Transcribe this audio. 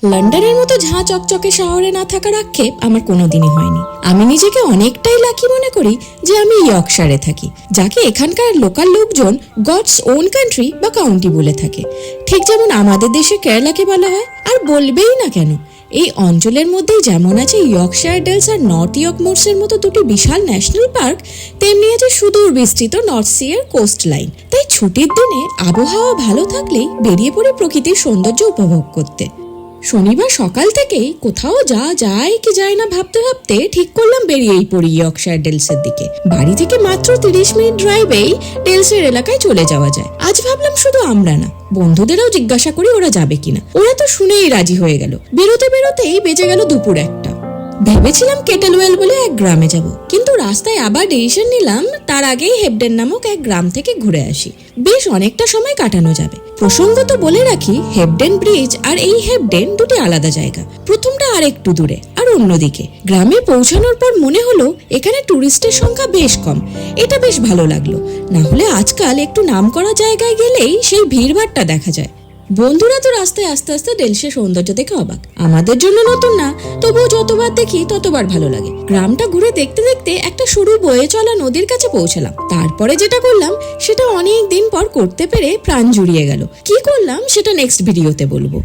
লন্ডনের মতো ঝাঁ চকচকে শহরে না থাকার আক্ষেপ আমার কোনোদিনই হয়নি। আমি নিজেকে অনেকটাই লাকি মনে করি যে আমি ইয়র্কশায়ারে থাকি, যাকে এখানকার লোকাল লোকজন গডস ওন কান্ট্রি বা কাউন্টি বলে থাকে, ঠিক যেমন আমাদের দেশে কেরালাকে বলা হয়। আর বলবেই না কেন, এই অঞ্চলের মধ্যেই যেমন আছে ইয়র্কশায়ার ডেলস আর নর্থ ইয়র্ক মোরসের মতো দুটি বিশাল ন্যাশনাল পার্ক, তেমনি আছে সুদূর বিস্তৃত নর্থ সি এর কোস্ট লাইন। তাই ছুটির দিনে আবহাওয়া ভালো থাকলেই বেরিয়ে পড়ি প্রকৃতির সৌন্দর্য উপভোগ করতে। শনিবার সকাল থেকেই কোথাও যায় কি যায় না ভাবতে ভাবতে ঠিক করলাম বেরিয়েই পড়ি ইয়র্কশায়ার ডেলসের দিকে। বাড়ি থেকে মাত্র 30 মিনিট ড্রাইভেই ডেলসের এলাকায় চলে যাওয়া যায়। আজ ভাবলাম শুধু আমরা না, বন্ধুদেরও জিজ্ঞাসা করি ওরা যাবে কিনা। ওরা তো শুনেই রাজি হয়ে গেল। বেরোতেই বেজে গেল দুপুর 1টা। ভেবেছিলাম কেটেলওয়েল বলে এক গ্রামে যাব, কিন্তু রাস্তায় আবার ডিসিশন নিলাম তার আগেই হেবডেন নামক এক গ্রাম থেকে ঘুরে আসি। বেশ অনেকটা সময় কাটানো যাবে। প্রসঙ্গত বলে রাখি, হেবডেন ব্রিজ আর এই হেবডেন দুটি আলাদা জায়গা। প্রথমটা আর একটু দূরে আর অন্যদিকে। গ্রামে পৌঁছানোর পর মনে হলো এখানে টুরিস্টের সংখ্যা বেশ কম। এটা বেশ ভালো লাগলো। না হলে আজকাল একটু নামকরা জায়গায় গেলেই সেই ভিড়ভাড়টা দেখা যায়। বন্ধুরা তো রাস্তায় আস্তে আস্তে ডেলসের সৌন্দর্য দেখে অবাক। আমাদের জন্য নতুন না, তবুও যতবার দেখি ততবার ভালো লাগে। গ্রামটা ঘুরে দেখতে দেখতে একটা সরু বয়ে চলা নদীর কাছে পৌঁছালাম। তারপরে যেটা করলাম সেটা অনেক দিন পর করতে পেরে প্রাণ জুড়িয়ে গেল। কি করলাম সেটা নেক্সট ভিডিওতে বলবো।